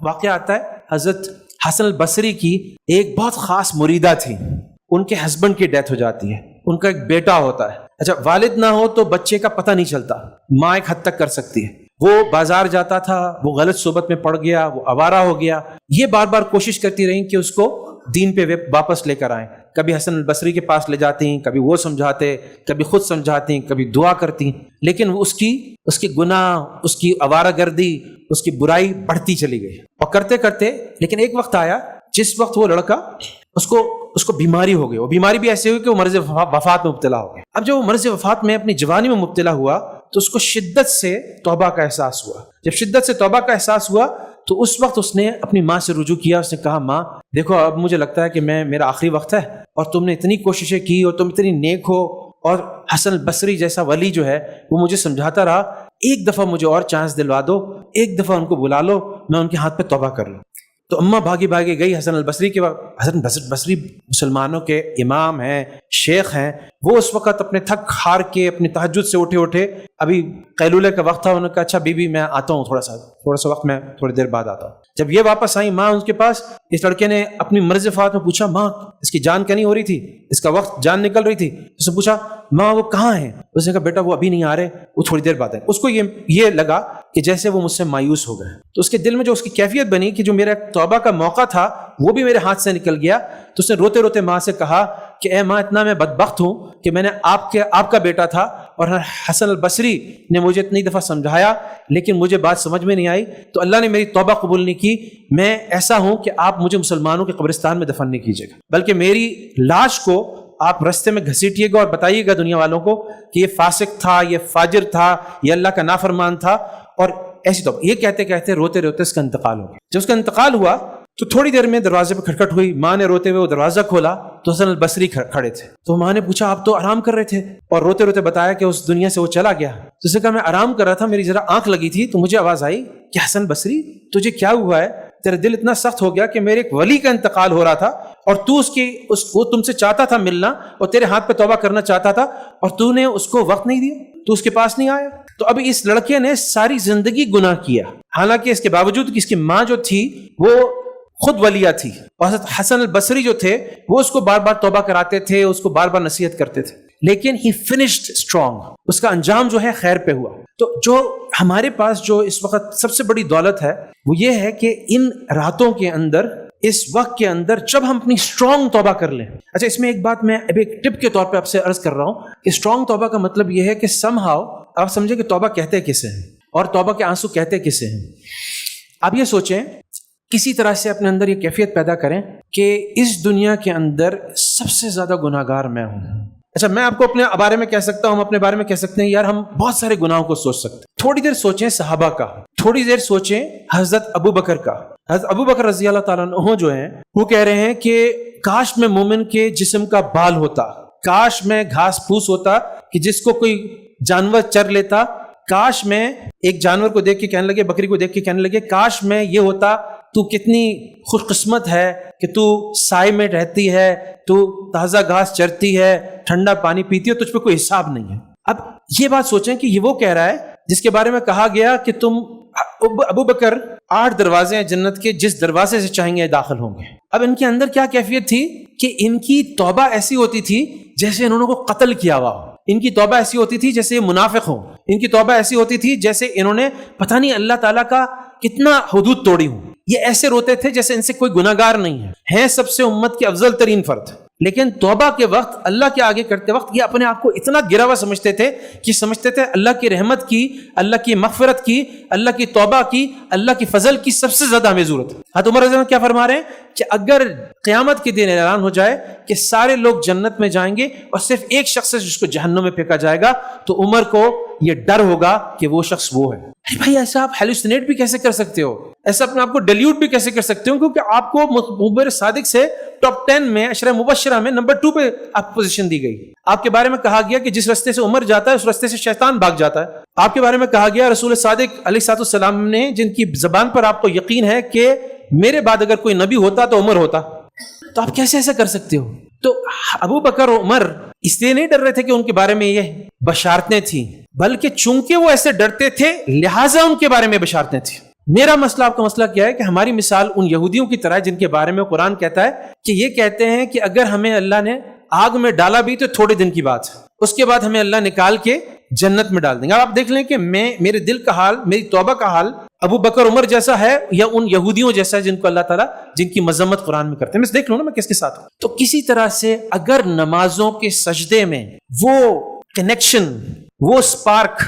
واقعہ آتا ہے، حضرت حسن البصری کی ایک بہت خاص مریدہ تھی، ان کے ہسبینڈ کی ڈیتھ ہو جاتی ہے، ان کا ایک بیٹا ہوتا ہے. اچھا، والد نہ ہو تو بچے کا پتہ نہیں چلتا، ماں ایک حد تک کر سکتی ہے. وہ بازار جاتا تھا، وہ غلط صحبت میں پڑ گیا، وہ آوارہ ہو گیا. یہ بار بار کوشش کرتی رہیں کہ اس کو دین پہ واپس لے کر آئیں. کبھی حسن البصری کے پاس لے جاتی ہیں، کبھی وہ سمجھاتے، کبھی خود سمجھاتی، کبھی دعا کرتی، لیکن اس کی گناہ، اس کی آوارہ گردی، اس کی برائی بڑھتی چلی گئی. اور کرتے کرتے لیکن ایک وقت آیا جس وقت وہ لڑکا اس کو بیماری ہو گئی. وہ بیماری بھی ایسے ہوئی کہ وہ مرض وفات میں مبتلا ہو گیا. اب جب وہ مرض وفات میں اپنی جوانی میں مبتلا ہوا تو اس کو شدت سے توبہ کا احساس ہوا. جب شدت سے توبہ کا احساس ہوا تو اس وقت اس نے اپنی ماں سے رجوع کیا. اس نے کہا، ماں دیکھو، اب مجھے لگتا ہے کہ میرا آخری وقت ہے، اور تم نے اتنی کوششیں کی اور تم اتنی نیک ہو، اور حسن البصری جیسا ولی جو ہے وہ مجھے سمجھاتا رہا، ایک دفعہ مجھے اور چانس دلوا دو، ایک دفعہ ان کو بلا لو، میں ان کے ہاتھ پہ توبہ کر لوں. تو اماں بھاگی گئی حسن البصری کے. حسن البصری مسلمانوں کے امام ہیں، شیخ ہیں. وہ اس وقت اپنے تھک ہار کے اپنی تہجد سے اٹھے، ابھی قیلولے کا وقت تھا. انہوں نے کہا، اچھا بی بی میں آتا ہوں، تھوڑا سا وقت، میں تھوڑی دیر بعد آتا ہوں. جب یہ واپس آئی ماں ان کے پاس، اس لڑکے نے اپنی مرض وفات میں پوچھا، ماں اس کی جان کنی ہو رہی تھی، اس کا وقت جان نکل رہی تھی. اس نے پوچھا، ماں وہ کہاں ہیں؟ اس نے کہا، بیٹا وہ ابھی نہیں آ رہے، وہ تھوڑی دیر بعد آئیں. اس کو یہ لگا کہ جیسے وہ مجھ سے مایوس ہو گئے. تو اس کے دل میں جو اس کی کیفیت بنی کہ جو میرا توبہ کا موقع تھا وہ بھی میرے ہاتھ سے نکل گیا. تو اس نے روتے روتے ماں سے کہا کہ اے ماں، اتنا میں بدبخت ہوں کہ میں نے آپ کا بیٹا تھا، اور حسن البصری نے مجھے اتنی دفعہ سمجھایا لیکن مجھے بات سمجھ میں نہیں آئی، تو اللہ نے میری توبہ قبول نہیں کی. میں ایسا ہوں کہ آپ مجھے مسلمانوں کے قبرستان میں دفن نہیں کیجیے گا، بلکہ میری لاش کو آپ رستے میں گھسیٹیے گا اور بتائیے گا دنیا والوں کو کہ یہ فاسق تھا، یہ فاجر تھا، یہ اللہ کا نافرمان تھا. اور ایسی تو یہ کہتے کہتے روتے روتے اس کا انتقال ہو گیا. جب اس کا انتقال ہوا تو تھوڑی دیر میں دروازے پہ کھٹکھٹ ہوئی. ماں نے روتے ہوئے وہ دروازہ کھولا تو حسن البصری کھڑے تھے. تو ماں نے پوچھا، آپ تو آرام کر رہے تھے، اور روتے روتے بتایا کہ اس دنیا سے وہ چلا گیا. تو اس نے کہا، میں آرام کر رہا تھا، میری ذرا آنکھ لگی تھی تو مجھے آواز آئی کہ حسن البصری تجھے کیا ہوا ہے؟ تیرا دل اتنا سخت ہو گیا کہ میرے ایک ولی کا انتقال ہو رہا تھا، اور تو وہ تم سے چاہتا تھا ملنا، اور تیرے ہاتھ پہ توبہ کرنا چاہتا تھا، اور تو نے اس کو وقت نہیں دیا، تو اس کے پاس نہیں آیا. تو اب اس لڑکے نے ساری زندگی گناہ کیا، حالانکہ اس کے باوجود کہ اس کی ماں جو تھی وہ خود ولیہ تھی، اور حضرت حسن البصری جو تھے وہ اس کو بار بار توبہ کراتے تھے، اس کو بار بار نصیحت کرتے تھے، لیکن ہی فنشڈ اسٹرانگ. اس کا انجام جو ہے خیر پہ ہوا. تو جو ہمارے پاس جو اس وقت سب سے بڑی دولت ہے وہ یہ ہے کہ ان راتوں کے اندر، اس وقت کے اندر جب ہم اپنی اسٹرانگ توبہ کر لیں. اچھا، اس میں ایک بات میں ابھی ایک ٹپ کے طور پہ آپ سے عرض کر رہا ہوں کہ اسٹرانگ توبہ کا مطلب یہ ہے کہ سم ہاؤ آپ سمجھیں کہ توبہ کہتے کسے ہیں اور توبہ کے آنسو کہتے کسے ہیں. آپ یہ سوچیں، کسی طرح سے اپنے اندر یہ کیفیت پیدا کریں کہ اس دنیا کے اندر سب سے زیادہ گناہ گار میں ہوں. اچھا، میں آپ کو اپنے بارے میں کہہ سکتا ہوں، ہم اپنے بارے میں کہہ سکتے ہیں، یار ہم بہت سارے گناہوں کو سوچ سکتے ہیں. تھوڑی دیر سوچیں صحابہ کا، تھوڑی دیر سوچیں حضرت ابو بکر کا. حضرت ابو بکر رضی اللہ تعالیٰ عنہ جو ہیں وہ کہہ رہے ہیں کہ کاش میں مومن کے جسم کا بال ہوتا، کاش میں گھاس پھوس ہوتا کہ جس کو کوئی جانور چر لیتا، کاش میں ایک جانور کو دیکھ کے کہنے لگے، بکری کو دیکھ کے کہنے لگے، کاش میں یہ ہوتا، تو کتنی خوش قسمت ہے کہ تو سائے میں رہتی ہے، تو تازہ گھاس چرتی ہے، ٹھنڈا پانی پیتی ہے، تجھ پہ کوئی حساب نہیں ہے. اب یہ بات سوچیں کہ یہ وہ کہہ رہا ہے جس کے بارے میں کہا گیا کہ تم ابو بکر 8 دروازے ہیں جنت کے، جس دروازے سے چاہیں گے داخل ہوں گے. اب ان کے اندر کیا کیفیت تھی کہ ان کی توبہ ایسی ہوتی تھی جیسے انہوں نے کو قتل کیا ہوا ہو. ان کی توبہ ایسی ہوتی تھی جیسے منافق ہوں. ان کی توبہ ایسی ہوتی تھی جیسے انہوں نے پتہ نہیں اللہ تعالیٰ کا کتنا حدود توڑی ہوں. یہ ایسے روتے تھے جیسے ان سے کوئی گناہ گار نہیں ہے سب سے امت کے افضل ترین فرد. لیکن توبہ کے وقت اللہ کے آگے کرتے وقت یہ اپنے آپ کو اتنا گرا ہوا سمجھتے تھے کہ سمجھتے تھے اللہ کی رحمت کی، اللہ کی مغفرت کی، اللہ کی توبہ کی، اللہ کی فضل کی سب سے زیادہ ہمیں ضرورت ہے. حضرت عمر رضی اللہ عنہ کیا فرما رہے ہیں کہ اگر قیامت کے دن اعلان ہو جائے کہ سارے لوگ جنت میں جائیں گے اور صرف ایک شخص ہے جس کو جہنم میں پھینکا جائے گا، تو عمر کو یہ ڈر ہوگا کہ وہ شخص وہ ہے. بھائی ایسا آپ ہیلوسینیٹ بھی کیسے کر سکتے ہو؟ ایسا اپنے آپ کو ڈیلیوٹ بھی کیسے کر سکتے ہو؟ کیونکہ آپ کو مخبر صادق سے ٹاپ 10 میں عشرہ مبشرہ میں نمبر 2 پہ آپ پوزیشن دی گئی. آپ کے بارے میں کہا گیا کہ جس راستے سے عمر جاتا ہے اس راستے سے شیطان بھاگ جاتا ہے. آپ کے بارے میں کہا گیا رسول صادق علیہ الصلوۃ والسلام نے، جن کی زبان پر آپ کو یقین ہے کہ میرے بعد اگر کوئی نبی ہوتا تو عمر ہوتا. تو آپ کیسے ایسا کر سکتے ہو؟ تو ابو بکر اور عمر اس لیے نہیں ڈر رہے تھے کہ ان کے بارے میں یہ بشارتیں تھیں، بلکہ چونکہ وہ ایسے ڈرتے تھے لہٰذا ان کے بارے میں بشارتیں تھیں. میرا مسئلہ آپ کا مسئلہ کیا ہے کہ ہماری مثال ان یہودیوں کی طرح ہے جن کے بارے میں قرآن کہتا ہے کہ یہ کہتے ہیں کہ اگر ہمیں اللہ نے آگ میں ڈالا بھی تو تھوڑے دن کی بات ہے، اس کے بعد ہمیں اللہ نکال کے جنت میں ڈال دیں گے۔ اب آپ دیکھ لیں کہ میرے دل کا حال، میری توبہ کا حال ابو بکر عمر جیسا ہے یا ان یہودیوں جیسا ہے جن کو اللہ تعالیٰ جن کی مذمت قرآن میں کرتے ہیں۔ میں دیکھ لوں نا میں کس کے ساتھ ہوں۔ تو کسی طرح سے اگر نمازوں کے سجدے میں وہ کنیکشن، وہ سپارک،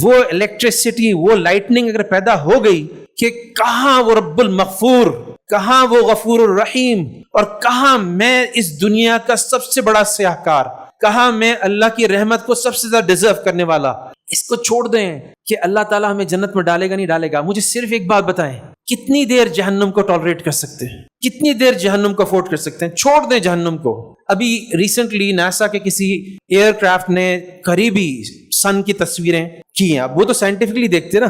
وہ الیکٹریسٹی، وہ لائٹننگ اگر پیدا ہو گئی کہ کہاں وہ رب المغفور، کہاں وہ غفور الرحیم، اور کہاں میں اس دنیا کا سب سے بڑا سیاہ کار، کہاں میں اللہ کی رحمت کو سب سے زیادہ ڈیزرو کرنے والا، اس کو چھوڑ دیں کہ اللہ تعالیٰ ہمیں جنت میں ڈالے گا نہیں ڈالے گا۔ مجھے صرف ایک بات بتائیں، کتنی دیر جہنم کو ٹالریٹ کر سکتے ہیں؟ کتنی دیر جہنم کو افورڈ کر سکتے ہیں؟ چھوڑ دیں جہنم کو۔ ابھی ریسنٹلی ناسا کے کسی ایئر کرافٹ نے قریبی سن کی تصویریں کی ہیں، اب وہ تو سائنٹیفکلی دیکھتے نا،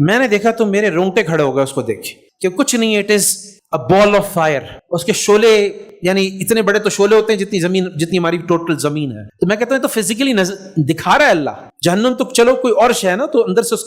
میں نے دیکھا تو میرے رونگٹے کھڑے ہو گئے اس کو دیکھ کہ کچھ نہیں، it is a ball of fire, اس کے شعلے یعنی اتنے بڑے تو شعلے ہوتے ہیں جتنی زمین، جتنی ہماری ٹوٹل زمین ہے۔ تو میں کہتا ہوں تو فزیکلی دکھا رہا ہے اللہ۔ جہنم تو چلو کوئی اور شے ہے نا، تو اندر سے اس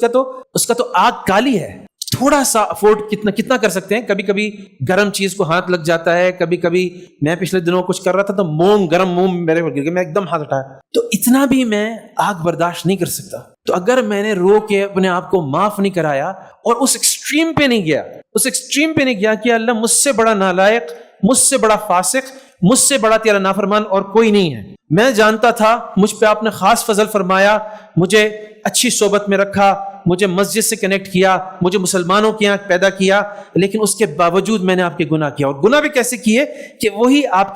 کا تو آگ کالی ہے۔ تھوڑا سا افورڈ کتنا کر سکتے ہیں؟ کبھی کبھی گرم چیز کو ہاتھ لگ جاتا ہے، کبھی کبھی میں پچھلے دنوں کچھ کر رہا تھا تو گرم موم میرے پر گر گیا، میں ایک دم ہاتھ اٹھایا، تو اتنا بھی میں آگ برداشت نہیں کر سکتا۔ تو اگر میں نے رو کے اپنے آپ کو معاف نہیں کرایا اور اس ایکسٹریم پہ نہیں گیا کہ اللہ مجھ سے بڑا نالائق، مجھ سے بڑا فاسق، مجھ سے بڑا تیرا نافرمان اور کوئی نہیں ہے، میں جانتا تھا مجھ پہ آپ نے خاص فضل فرمایا، مجھے اچھی صحبت میں رکھا، مجھے مسجد سے کنیکٹ کیا، مجھے مسلمانوں کے یہاں پیدا کیا، لیکن اس کے باوجود میں نے آپ کے گناہ کیا، اور گناہ بھی کیسے کیے کہ وہی آپ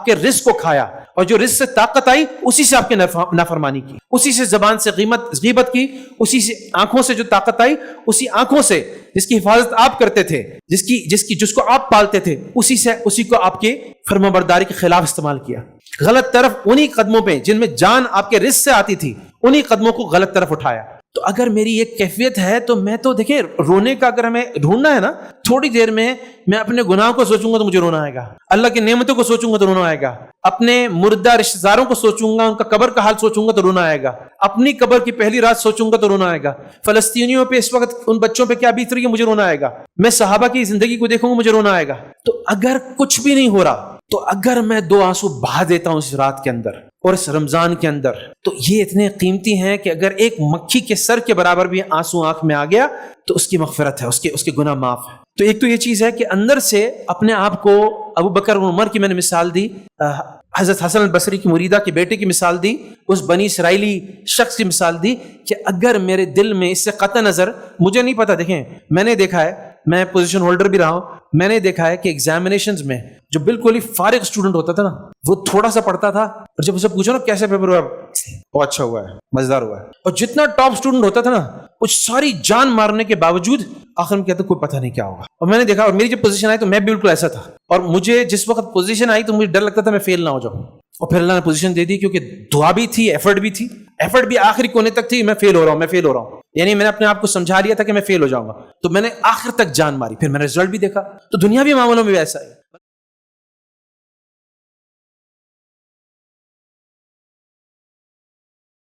کے رزق کو کھایا، اور جو رزق سے طاقت آئی اسی سے آپ کے نافرمانی کی، اسی سے زبان سے غیبت کی، اسی سے آنکھوں سے جو طاقت آئی، اسی آنکھوں سے جس کی حفاظت آپ کرتے تھے، جس کو آپ پالتے تھے، اسی کو آپ کے فرمانبرداری کے خلاف استعمال کیا۔ غلط طرف انہی قدموں پہ جن میں جان آپ کے رزق سے آتی تھی، انہی قدموں کو غلط طرف اٹھایا۔ تو اگر میری یہ کیفیت ہے تو میں تو دیکھیں، رونے کا اگر ہمیں ڈھونڈنا ہے نا، تھوڑی دیر میں اپنے گناہوں کو سوچوں گا تو مجھے رونا آئے گا، اللہ کی نعمتوں کو سوچوں گا تو رونا آئے گا، اپنے مردہ رشتہ داروں کو سوچوں گا، ان کا قبر کا حال سوچوں گا تو رونا آئے گا، اپنی قبر کی پہلی رات سوچوں گا تو رونا آئے گا، فلسطینیوں پہ اس وقت ان بچوں پہ کیا بیت رہی ہے مجھے رونا آئے گا، میں صحابہ کی زندگی کو دیکھوں گا مجھے رونا آئے گا۔ تو اگر کچھ بھی نہیں ہو رہا، تو اگر میں 2 آنسو بہا دیتا ہوں اس رات کے اندر اور اس رمضان کے اندر، تو یہ اتنے قیمتی ہیں کہ اگر ایک مکھی کے سر کے برابر بھی آنسو آنکھ میں آ گیا تو اس کی مغفرت ہے، اس کے گناہ معاف ہے۔ تو ایک تو یہ چیز ہے کہ اندر سے اپنے آپ کو، ابو بکر عمر کی میں نے مثال دی، حضرت حسن البصری کی مریدہ کے بیٹے کی مثال دی، اس بنی اسرائیلی شخص کی مثال دی کہ اگر میرے دل میں اس سے قطع نظر، مجھے نہیں پتا، دیکھیں میں نے دیکھا ہے، میں پوزیشن ہولڈر بھی رہا ہوں، میں نے دیکھا ہے کہ ایگزامینیشنز میں جو بالکل ہی فارغ اسٹوڈنٹ ہوتا تھا نا، وہ تھوڑا سا پڑھتا تھا اور جب اسے پوچھو نا کیسے پیپر ہوا، وہ اچھا ہوا ہے، مزیدار ہوا ہے، اور جتنا ٹاپ اسٹوڈنٹ ہوتا تھا نا، وہ ساری جان مارنے کے باوجود آخر میں کہتا کوئی پتہ نہیں کیا ہوگا۔ اور میں نے دیکھا، اور میری جب پوزیشن آئی تو میں بالکل ایسا تھا، اور مجھے جس وقت پوزیشن آئی تو مجھے ڈر لگتا تھا میں فیل نہ ہو جاؤں، اور پھر اللہ نے پوزیشن دے دی، کیونکہ دعا بھی تھی، ایفرٹ بھی آخری کونے تک تھی، میں فیل ہو رہا ہوں، یعنی میں نے اپنے آپ کو سمجھا لیا تھا کہ میں فیل ہو جاؤں گا، تو میں نے آخر تک جان ماری، پھر میں نے رزلٹ بھی دیکھا۔ تو دنیاوی معاملوں میں بھی ایسا ہے۔